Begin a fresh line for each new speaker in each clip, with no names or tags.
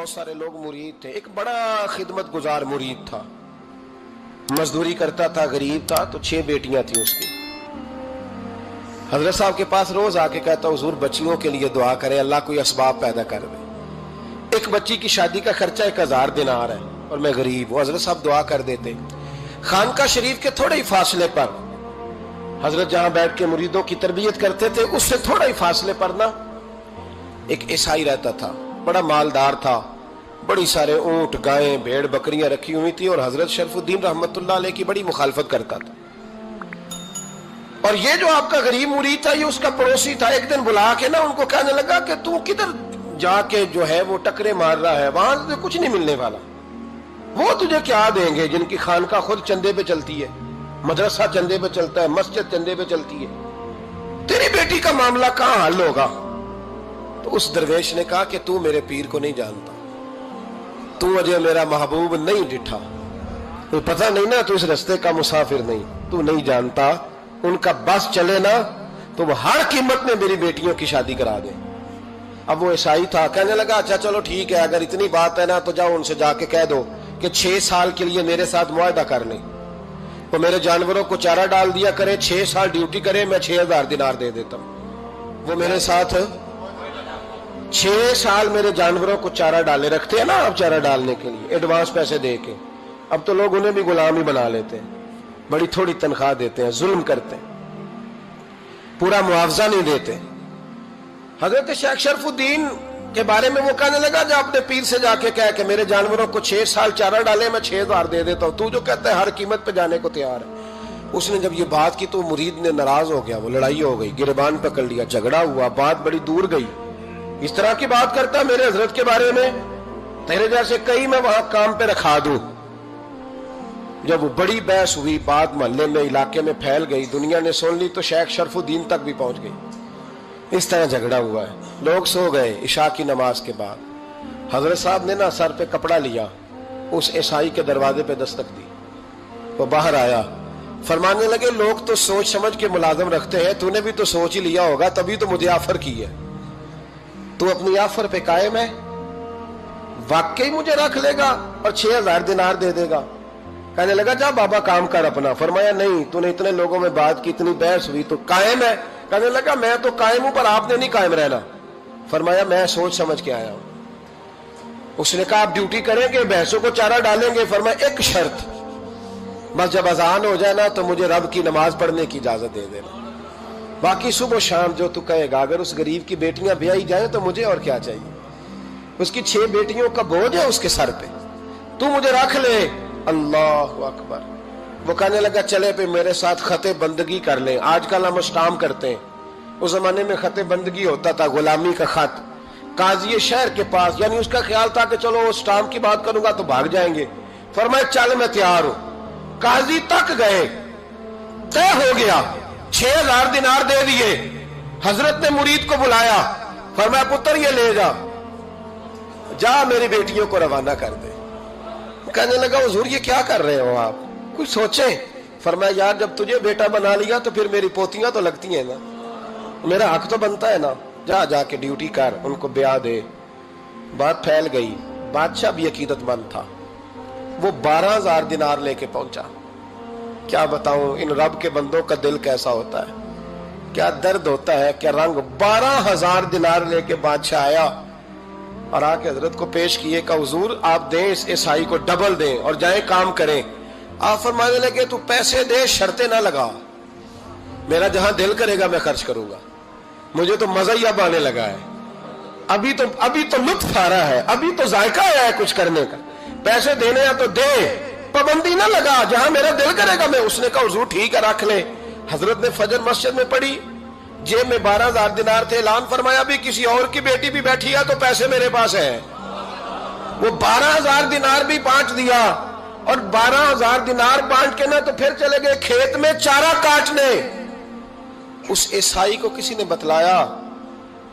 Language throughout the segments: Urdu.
بہت سارے لوگ مرید تھے. ایک بڑا خدمت گزار مرید تھا, مزدوری کرتا تھا, غریب تھا. تو 6 بیٹیاں تھیں اس کی. حضرت صاحب کے پاس روز آ کے کہتا حضور بچیوں کے لیے دعا کرے, اللہ کوئی اسباب پیدا کر دے. ایک بچی کی شادی کا خرچہ 1000 دینار ہے اور میں غریب ہوں. حضرت صاحب دعا کر دیتے. خانقاہ شریف کے تھوڑے ہی فاصلے پر حضرت جہاں بیٹھ کے مریدوں کی تربیت کرتے تھے, اس سے تھوڑا ہی فاصلے پر نا ایک عیسائی رہتا تھا, بڑا مالدار تھا, بڑی سارے اونٹ, گائیں, بھیڑ, بکریاں رکھی ہوئی تھی, اور حضرت شرف الدین رحمت اللہ علیہ کی بڑی مخالفت کرتا تھا. اور یہ جو آپ کا غریب مرید تھا یہ اس کا پڑوسی تھا. ایک دن بلا کے نا ان کو کہنے لگا کہ تو کدھر جا کے جو ہے وہ ٹکرے مار رہا ہے, وہاں سے کچھ نہیں ملنے والا. وہ تجھے کیا دیں گے جن کی خانقاہ خود چندے پہ چلتی ہے, مدرسہ چندے پہ چلتا ہے, مسجد چندے پہ چلتی ہے, تیری بیٹی کا معاملہ کہاں حل ہوگا؟ تو اس درویش نے کہا کہ تو میرے پیر کو نہیں جانتا, تو مجھے میرا محبوب نہیں ڈٹھا, تو پتہ نہیں نا, تو اس رستے کا مسافر نہیں, تو نہیں جانتا. ان کا بس چلے نا تو وہ ہر قیمت میں میری بیٹیوں کی شادی کرا دیں. اب وہ عیسائی تھا, کہنے لگا اچھا چلو ٹھیک ہے, اگر اتنی بات ہے نا تو جاؤ ان سے جا کے کہہ دو کہ 6 سال کے لیے میرے ساتھ معاہدہ کر لیں, وہ میرے جانوروں کو چارہ ڈال دیا کرے, 6 سال ڈیوٹی کرے, میں 6000 دینار دے دیتا ہوں. وہ میرے ساتھ 6 سال میرے جانوروں کو چارہ ڈالے, رکھتے ہیں نا آپ چارہ ڈالنے کے لیے ایڈوانس پیسے دے کے. اب تو لوگ انہیں بھی غلام ہی بنا لیتے ہیں, بڑی تھوڑی تنخواہ دیتے ہیں, ظلم کرتے ہیں, پورا معاوضہ نہیں دیتے. حضرت شیخ شرف الدین کے بارے میں وہ کہنے لگا جا اپنے پیر سے جا کے کہہ کہ میرے جانوروں کو 6 سال چارہ ڈالے, میں 6000 دے دیتا ہوں, تو جو کہتا ہے ہر قیمت پہ جانے کو تیار ہے. اس نے جب یہ بات کی تو مرید نے ناراض ہو گیا, وہ لڑائی ہو گئی, گریبان پکڑ لیا, جھگڑا ہوا, بات بڑی دور گئی. اس طرح کی بات کرتا میرے حضرت کے بارے میں, تیرے جیسے کئی میں وہاں کام پہ رکھا دوں. جب وہ بڑی بحث ہوئی, بات محلے میں, علاقے میں پھیل گئی, دنیا نے سن لی, تو شیخ شرف الدین تک بھی پہنچ گئی. اس طرح جھگڑا ہوا ہے. لوگ سو گئے عشاء کی نماز کے بعد. حضرت صاحب نے نا سر پہ کپڑا لیا, اس عیسائی کے دروازے پہ دستک دی. وہ باہر آیا, فرمانے لگے لوگ تو سوچ سمجھ کے ملازم رکھتے ہیں, تو نے بھی تو سوچ ہی لیا ہوگا, تبھی تو مجھے آفر کی ہے. تو اپنی آفر پہ قائم ہے, واقعی مجھے رکھ لے گا اور 6000 دینار دے دے گا؟ کہنے لگا جا بابا کام کر اپنا. فرمایا نہیں, تو نے اتنے لوگوں میں بات کی, اتنی بحث ہوئی, تو قائم ہے؟ کہنے لگا میں تو قائم ہوں, پر آپ نے نہیں قائم رہنا. فرمایا میں سوچ سمجھ کے آیا ہوں. اس نے کہا آپ ڈیوٹی کریں گے, بھینسوں کو چارہ ڈالیں گے؟ فرمایا ایک شرط, بس جب اذان ہو جائے نا تو مجھے رب کی نماز پڑھنے کی اجازت دے دینا, باقی صبح و شام جو تو کہے گا. اگر اس غریب کی بیٹیاں بیائی جائیں تو مجھے اور کیا چاہیے, اس کی 6 بیٹیوں کا بوجھ ہے اس کے سر پہ, تو مجھے رکھ لے. اللہ اکبر. وہ کہنے لگا چلے پہ میرے ساتھ خط بندگی کر لیں. آج کل ہم اسٹام کرتے ہیں, اس زمانے میں خط بندگی ہوتا تھا, غلامی کا خط. قاضی شہر کے پاس, یعنی اس کا خیال تھا کہ چلو اسٹام کی بات کروں گا تو بھاگ جائیں گے. فرمایا چل میں تیار ہوں. قاضی تک گئے, طے ہو گیا, 6000 دینار دے دیے. حضرت نے مرید کو بلایا, فرمایا پتر یہ لے جا, جا میری بیٹیوں کو روانہ کر دے. کہنے لگا حضور یہ کیا کر رہے ہو آپ, کچھ سوچیں. فرمایا یار جب تجھے بیٹا بنا لیا تو پھر میری پوتیاں تو لگتی ہیں نا, میرا حق تو بنتا ہے نا, جا کے ڈیوٹی کر, ان کو بیاہ دے. بات پھیل گئی. بادشاہ بھی عقیدت مند تھا, وہ 12000 دینار لے کے پہنچا. کیا بتاؤں ان رب کے بندوں کا دل کیسا ہوتا ہے, کیا درد ہوتا ہے, کیا رنگ. 12000 دینار لے کے بادشاہ آیا اور آ کے حضرت کو پیش کیے کہ حضور آپ دیں اس عیسائی کو, ڈبل دیں اور جائیں کام کریں. آپ فرمانے لگے تو پیسے دے, شرطیں نہ لگا, میرا جہاں دل کرے گا میں خرچ کروں گا. مجھے تو مزہ ہی اب آنے لگا ہے, ابھی تو لطف آ رہا ہے, ابھی تو ذائقہ آیا ہے کچھ کرنے کا. پیسے دینے ہیں تو دے, پابندی نہ لگا, جہاں میرا دل کرے گا میں. اس نے کہا حضور ٹھیک ہے رکھ لے. حضرت نے فجر مسجد میں پڑھی, جیب میں 12000 دینار تھے. اعلان فرمایا بھی کسی اور کی بیٹی بھی بیٹھی ہے تو پیسے میرے پاس ہیں. وہ 12000 دینار بھی بانٹ دیا, اور 12000 دینار بانٹ کے نا تو پھر چلے گئے کھیت میں چارہ کاٹنے. اس عیسائی کو کسی نے بتلایا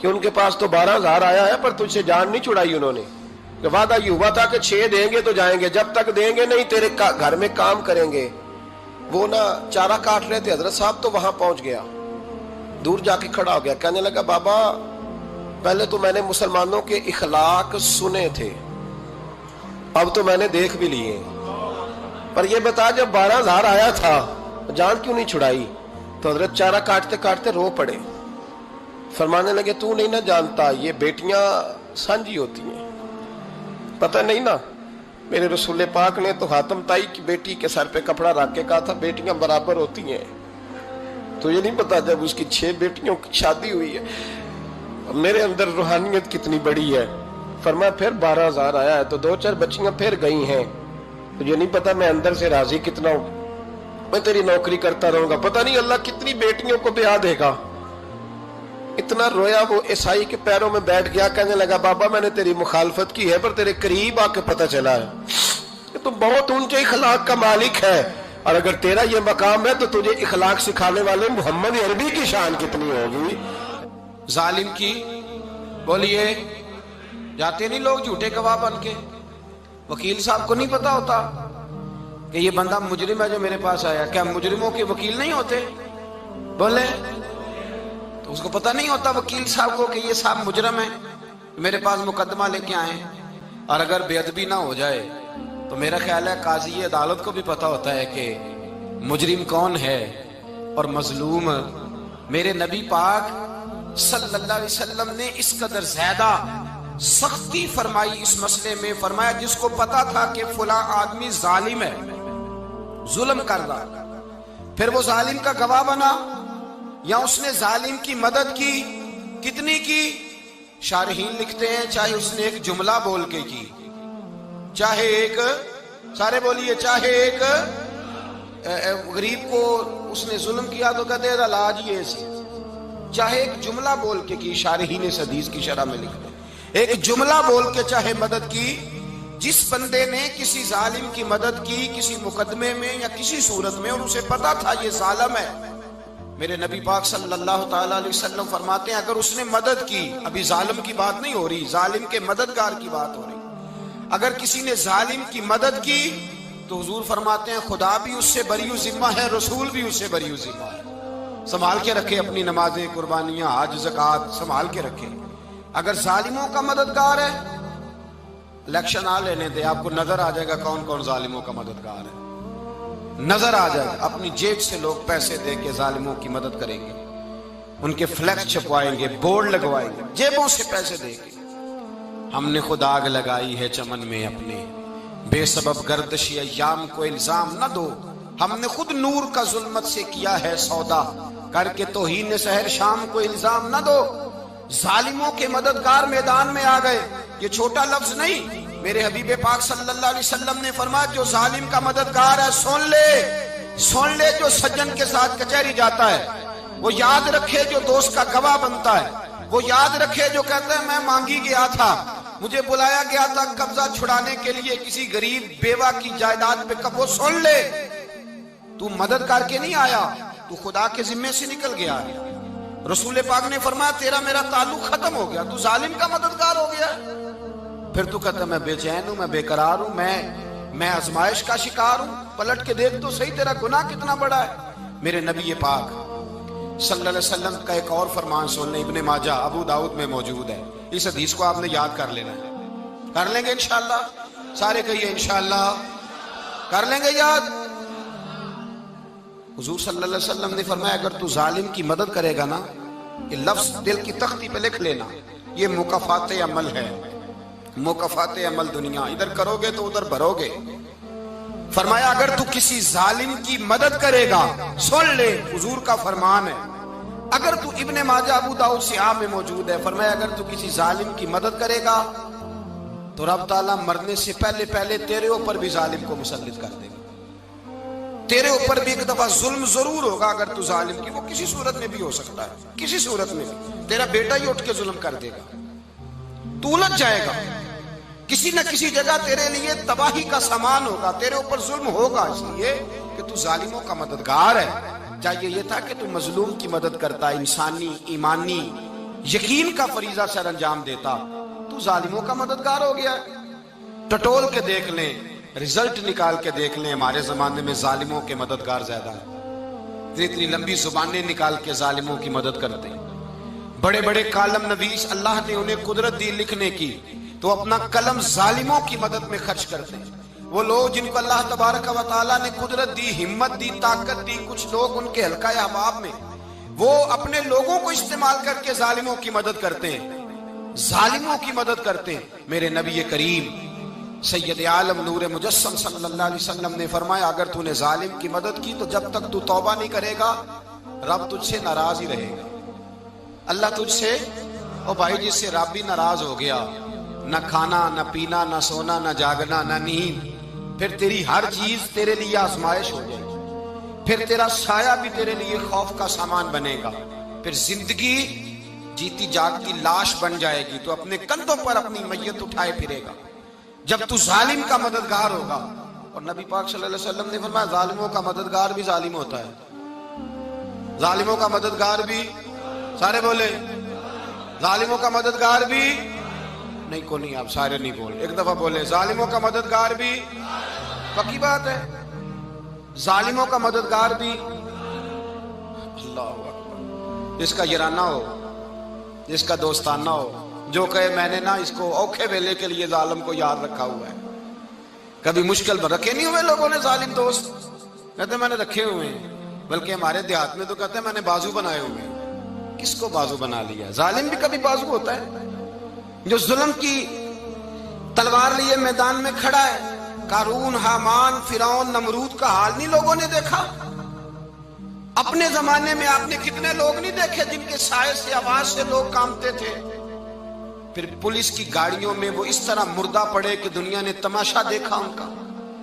کہ ان کے پاس تو 12000 آیا ہے, پر تجھ سے جان نہیں چھڑائی انہوں نے. کہ وعدہ یہ ہوا تھا کہ 6 دیں گے تو جائیں گے, جب تک دیں گے نہیں تیرے گھر میں کام کریں گے. وہ نا چارہ کاٹ رہے تھے. حضرت صاحب تو وہاں پہنچ گیا, دور جا کے کھڑا ہو گیا, کہنے لگا بابا پہلے تو میں نے مسلمانوں کے اخلاق سنے تھے, اب تو میں نے دیکھ بھی لیے. پر یہ بتا جب 12,000 آیا تھا جان کیوں نہیں چھڑائی؟ تو حضرت چارہ کاٹتے کاٹتے رو پڑے. فرمانے لگے تو نہیں نہ جانتا یہ بیٹیاں سانجھی ہوتی ہیں, پتہ نہیں نا. میرے رسول پاک نے تو حاتم تائی کی بیٹی کے سر پہ کپڑا رکھ کے کہا تھا بیٹیاں برابر ہوتی ہیں. تو یہ نہیں پتا جب اس کی 6 بیٹیوں کی شادی ہوئی ہے میرے اندر روحانیت کتنی بڑی ہے. فرمایا پھر 12,000 آیا ہے تو 2-4 بچیاں پھر گئی ہیں. تجھے نہیں پتا میں اندر سے راضی کتنا ہوں, میں تیری نوکری کرتا رہوں گا, پتہ نہیں اللہ کتنی بیٹیوں کو بیاہ دے گا. اتنا رویا وہ عیسائی کے پیروں میں بیٹھ گیا, کہنے لگا بابا میں نے تیری مخالفت کی ہے پر تیرے قریب آ کے پتہ چلا ہے کہ تو بہت اونچے اخلاق کا مالک ہے, اور اگر تیرا یہ مقام ہے تو تجھے اخلاق سکھانے والے محمد عربی کی شان کتنی ہوگی.
ظالم کی بولیے جاتے نہیں لوگ جھوٹے گواہ بن کے. وکیل صاحب کو نہیں پتا ہوتا کہ یہ بندہ مجرم ہے جو میرے پاس آیا. کیا مجرموں کے وکیل نہیں ہوتے؟ بولے تو اس کو پتہ نہیں ہوتا وکیل صاحب کو کہ یہ صاحب مجرم ہے میرے پاس مقدمہ لے کے آئے. اور اگر بے ادبی نہ ہو جائے تو میرا خیال ہے قاضی عدالت کو بھی پتا ہوتا ہے کہ مجرم کون ہے اور مظلوم. میرے نبی پاک صلی اللہ علیہ وسلم نے اس قدر زیادہ سختی فرمائی اس مسئلے میں. فرمایا جس کو پتا تھا کہ فلاں آدمی ظالم ہے, ظلم کر رہا, پھر وہ ظالم کا گواہ بنا یا اس نے ظالم کی مدد کی, کتنی کی؟ شارحین لکھتے ہیں چاہے اس نے ایک جملہ بول کے کی, چاہے ایک, سارے بولیے, چاہے ایک غریب کو اس نے ظلم کیا تو کہتے ہیں علاج یہ سی, چاہے ایک جملہ بول کے کی. شارحین اس حدیث کی شرح میں لکھتے ہیں ایک جملہ بول کے چاہے مدد کی. جس بندے نے کسی ظالم کی مدد کی کسی مقدمے میں یا کسی صورت میں اور اسے پتا تھا یہ ظالم ہے, میرے نبی پاک صلی اللہ تعالی علیہ وسلم فرماتے ہیں اگر اس نے مدد کی, ابھی ظالم کی بات نہیں ہو رہی, ظالم کے مددگار کی بات ہو رہی, اگر کسی نے ظالم کی مدد کی تو حضور فرماتے ہیں خدا بھی اس سے بری و ذمہ ہے, رسول بھی اس سے بری و ذمہ ہے. سنبھال کے رکھے اپنی نمازیں, قربانیاں, حج, زکوٰۃ سنبھال کے رکھے. اگر ظالموں کا مددگار ہے, الیکشن آ لینے دے, آپ کو نظر آ جائے گا کون کون ظالموں کا مددگار ہے, نظر آ جائے گا. اپنی جیب سے لوگ پیسے دے کے ظالموں کی مدد کریں گے, ان کے فلیکس چھپوائیں گے, بورڈ لگوائیں گے, جیبوں سے پیسے دے کے. ہم نے خود آگ لگائی ہے چمن میں اپنے, بے سبب گردشی ایام کو الزام نہ دو. ہم نے خود نور کا ظلمت سے کیا ہے سودا, کر کے توہین سحر شام کو الزام نہ دو. ظالموں کے مددگار میدان میں آ گئے, یہ چھوٹا لفظ نہیں. میرے حبیب پاک صلی اللہ علیہ وسلم نے فرمایا جو ظالم کا مددگار ہے سن لے جو سجن کے ساتھ کچہری جاتا ہے, وہ یاد رکھے جو دوست کا گواہ بنتا ہے, وہ یاد رکھے جو کہتا ہے میں مانگی گیا تھا, مجھے بلایا گیا تھا قبضہ چھڑانے کے لیے کسی غریب بیوہ کی جائیداد پہ, کب وہ سن لے تو مدد کر کے نہیں آیا, تو خدا کے ذمے سے نکل گیا ہے. رسول پاک نے فرمایا تیرا میرا تعلق ختم ہو گیا, تو ظالم کا مددگار ہو گیا. پھر تو کہتا میں بے چین ہوں, میں بے قرار ہوں, میں آزمائش کا شکار ہوں. پلٹ کے دیکھ تو صحیح تیرا گناہ کتنا بڑا ہے. میرے نبی پاک صلی اللہ علیہ وسلم کا ایک اور فرمان سن لیں, ابن ماجہ ابو داؤد میں موجود ہے. اس حدیث کو آپ نے یاد کر لینا ہے. کر لیں گے انشاءاللہ, سارے کہیے انشاءاللہ کر لیں گے یاد. حضور صلی اللہ علیہ وسلم نے فرمایا اگر تو ظالم کی مدد کرے گا نا, یہ لفظ دل کی تختی پہ لکھ لینا, یہ مکافات عمل ہے, مکافات عمل دنیا, ادھر کرو گے تو ادھر بھرو گے. فرمایا اگر تو کسی ظالم کی مدد کرے گا, سن لے حضور کا فرمان ہے, اگر تو ابن ماجہ ابو داؤد سیاہ میں موجود ہے, فرمایا اگر تو کسی ظالم کی مدد کرے گا تو رب تعالیٰ مرنے سے پہلے تیرے اوپر بھی ظالم کو مسلط کر دے گا. تیرے اوپر بھی ایک دفعہ ظلم ضرور ہوگا اگر تو ظالم کی, وہ کسی صورت میں بھی ہو سکتا ہے, کسی صورت میں بھی. تیرا بیٹا ہی اٹھ کے ظلم کر دے گا, تو الجھ جائے گا, کسی نہ کسی جگہ تیرے لیے تباہی کا سامان ہوگا, تیرے اوپر ظلم ہوگا, اس لیے کہ تو ظالموں کا مددگار ہے. چاہیے یہ تھا کہ تو مظلوم کی مدد کرتا, انسانی ایمانی یقین کا فریضہ سر انجام دیتا, تو ظالموں کا مددگار ہو گیا. ٹٹول کے دیکھ لیں, رزلٹ نکال کے دیکھ لیں, ہمارے زمانے میں ظالموں کے مددگار زیادہ ہیں. اتنی لمبی زبانیں نکال کے ظالموں کی مدد کرتے ہیں. بڑے بڑے کالم نویس اللہ نے انہیں قدرت دی لکھنے کی, تو اپنا قلم ظالموں کی مدد میں خرچ کرتے ہیں۔ وہ لوگ جن کو اللہ تبارک و تعالیٰ نے قدرت دی، ہمت دی، طاقت دی، کچھ لوگ ان کے حلقہ احباب میں وہ اپنے لوگوں کو استعمال کر کے ظالموں کی مدد کرتے ہیں، ظالموں کی مدد کرتے ہیں۔ میرے نبی کریم سید عالم نور مجسم صلی اللہ علیہ وسلم نے فرمایا اگر تو نے ظالم کی مدد کی تو جب تک تو توبہ نہیں کرے گا رب تجھ سے ناراض ہی رہے گا۔ اللہ تجھ سے، او بھائی جس سے رب بھی ناراض ہو گیا، نہ کھانا نہ پینا نہ سونا نہ جاگنا نہ نیند، پھر تیری ہر چیز تیرے لیے آزمائش ہو جائے گی، پھر تیرا سایہ بھی تیرے لیے خوف کا سامان بنے گا، پھر زندگی جیتی جاگتی لاش بن جائے گی، تو اپنے کندھوں پر اپنی میت اٹھائے پھرے گا جب تو ظالم کا مددگار ہوگا۔ اور نبی پاک صلی اللہ علیہ وسلم نے فرمایا ظالموں کا مددگار بھی ظالم ہوتا ہے، ظالموں کا مددگار بھی، سارے بولے ظالموں کا مددگار بھی نہیں، کو نہیں، آپ سارے نہیں بولے، ایک دفعہ بولے ظالموں کا مددگار بھی، پکی بات ہے، ظالموں کا مددگار بھی۔ اللہ اکبر، جس کا یارانہ ہو، جس کا دوستانہ ہو، جو کہے میں نے نا اس کو اوکھے ویلے کے لیے ظالم کو یاد رکھا ہوا ہے۔ کبھی مشکل میں رکھے نہیں ہوئے لوگوں نے ظالم دوست، کہتے ہیں میں نے رکھے ہوئے ہیں، بلکہ ہمارے دیہات میں تو کہتے ہیں میں نے بازو بنائے ہوئے ہیں۔ کس کو بازو بنا لیا؟ ظالم بھی کبھی بازو ہوتا ہے، جو ظلم کی تلوار لیے میدان میں کھڑا ہے۔ قارون، حامان، فرعون، نمرود کا حال نہیں لوگوں نے دیکھا؟ اپنے زمانے میں آپ نے کتنے لوگ نہیں دیکھے جن کے سائے سے، آواز سے لوگ کانپتے تھے؟ پھر پولیس کی گاڑیوں میں وہ اس طرح مردہ پڑے کہ دنیا نے تماشا دیکھا ان کا۔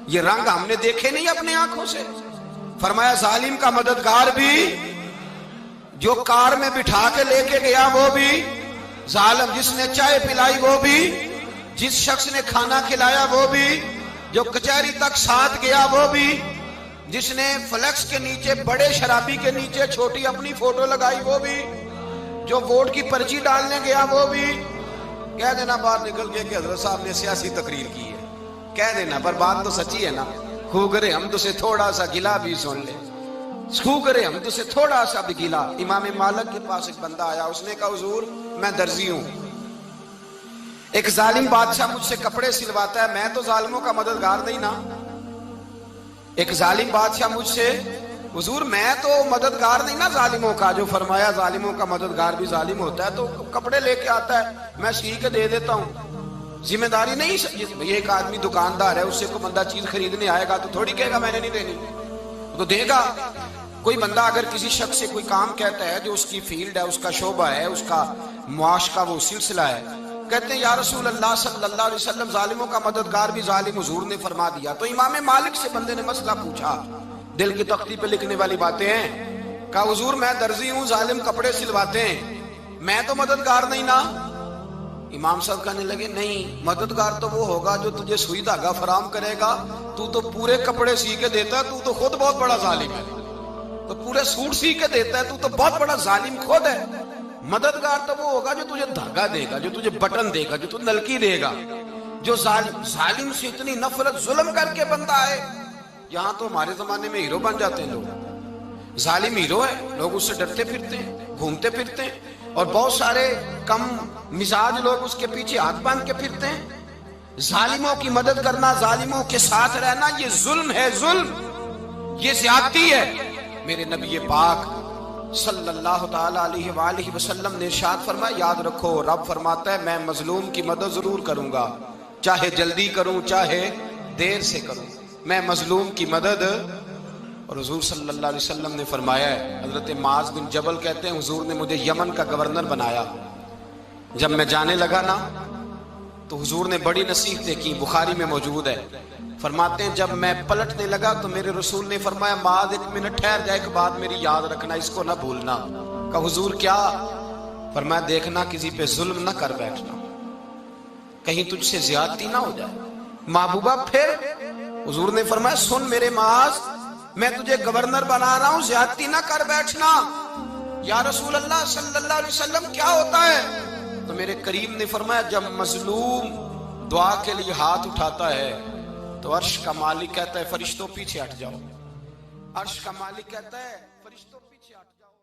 یہ رنگ ہم نے دیکھے نہیں اپنے آنکھوں سے۔ فرمایا ظالم کا مددگار بھی، جو کار میں بٹھا کے لے کے گیا وہ بھی ظالم، جس نے چائے پلائی وہ بھی، جس شخص نے کھانا کھلایا وہ بھی، جو کچہری تک ساتھ گیا وہ بھی، جس نے فلیکس کے نیچے، بڑے شرابی کے نیچے چھوٹی اپنی فوٹو لگائی وہ بھی، جو ووٹ کی پرچی ڈالنے گیا وہ بھی۔ کہہ دینا باہر نکل کے کہ حضرت صاحب نے سیاسی تقریر کی ہے، کہہ دینا، پر بات تو سچی ہے نا۔ خو کرے ہم تو سے تھوڑا سا گلا بھی سن لے، خو کرے ہم تو سے تھوڑا سا بھی گلا۔ امام مالک کے پاس ایک بندہ آیا، اس نے کہا حضور میں درزی ہوں، ایک ظالم بادشاہ مجھ سے کپڑے سلواتا ہے، میں تو ظالموں کا مددگار نہیں نا۔ ایک ظالم بادشاہ مجھ سے، حضور میں تو مددگار نہیں نا ظالموں کا۔ جو فرمایا ظالموں کا مددگار بھی ظالم ہوتا ہے، تو کپڑے لے کے آتا ہے میں سی کے دے دیتا ہوں، ذمہ داری نہیں۔ یہ ایک آدمی دکاندار ہے، اس سے کوئی بندہ چیز خریدنے آئے گا تو تھوڑی کہے گا میں نے نہیں دینی، تو دے گا۔ کوئی بندہ اگر کسی شخص سے کوئی کام کہتا ہے جو اس کی فیلڈ ہے، اس کا شعبہ ہے، اس کا معاش کا وہ سلسلہ ہے، کہتے ہیں یا رسول اللہ صلی اللہ علیہ وسلم ظالموں کا مددگار بھی ظالم، حضور نے فرما دیا۔ تو امام مالک سے بندے نے مسئلہ پوچھا، دل کی تختی پہ لکھنے والی باتیں ہیں، کہا حضور میں درزی ہوں، ظالم کپڑے سلواتے ہیں، میں تو مددگار نہیں نا۔ امام صاحب کہنے لگے نہیں، مددگار تو وہ ہوگا جو تجھے سوئی دھاگا فراہم کرے گا، تو تو پورے کپڑے سی کے دیتا ہے، تو تو خود بہت بڑا ظالم ہے، تو پورے سوٹ سی کے دیتا ہے، تو تو بہت بڑا ظالم خود ہے۔ مددگار تو وہ ہوگا جو تجھے دھاگا دے گا، جو تجھے بٹن دے گا، جو تجھے نلکی دے گا۔ جو ظالم سے اتنی نفرت ظلم کر کے بندہ آئے، یہاں تو ہمارے زمانے میں ہیرو بن جاتے ہیں لوگ، ظالم ہیرو ہے، لوگ اس سے ڈرتے پھرتے ہیں، گھومتے پھرتے ہیں، اور بہت سارے کم مزاج لوگ اس کے پیچھے ہاتھ باندھ کے پھرتے ہیں۔ ظالموں کی مدد کرنا، ظالموں کے ساتھ رہنا، یہ ظلم ہے، ظلم، یہ زیادتی ہے۔ میرے نبی پاک صلی اللہ تعالی علیہ وآلہ وسلم نے ارشاد فرمایا یاد رکھو، رب فرماتا ہے میں مظلوم کی مدد ضرور کروں گا، چاہے جلدی کروں چاہے دیر سے کروں، میں مظلوم کی مدد۔ اور حضور صلی اللہ علیہ وسلم نے فرمایا ہے، حضرت معاذ بن جبل کہتے ہیں حضور نے مجھے یمن کا گورنر بنایا، جب میں جانے لگا نا تو حضور نے بڑی نصیحتیں کی، بخاری میں موجود ہے، فرماتے ہیں جب میں پلٹنے لگا تو میرے رسول نے فرمایا معاذ ایک منٹ ٹھہر جا، ایک بات میری یاد رکھنا، اس کو نہ بھولنا۔ کہا حضور کیا؟ فرمایا دیکھنا کسی پہ ظلم نہ کر بیٹھنا، کہیں تجھ سے زیادتی نہ ہو جائے۔ محبوبہ پھر حضور نے فرمایا سن میرے معاذ، میں تجھے گورنر بنا رہا ہوں، زیادتی نہ کر بیٹھنا۔ یا رسول اللہ صلی اللہ علیہ وسلم کیا ہوتا ہے؟ تو میرے کریم نے فرمایا جب مظلوم دعا کے لیے ہاتھ اٹھاتا ہے تو عرش کا مالک کہتا ہے فرشتوں پیچھے ہٹ جاؤ، عرش کا مالک کہتا ہے فرشتوں پیچھے ہٹ جاؤ۔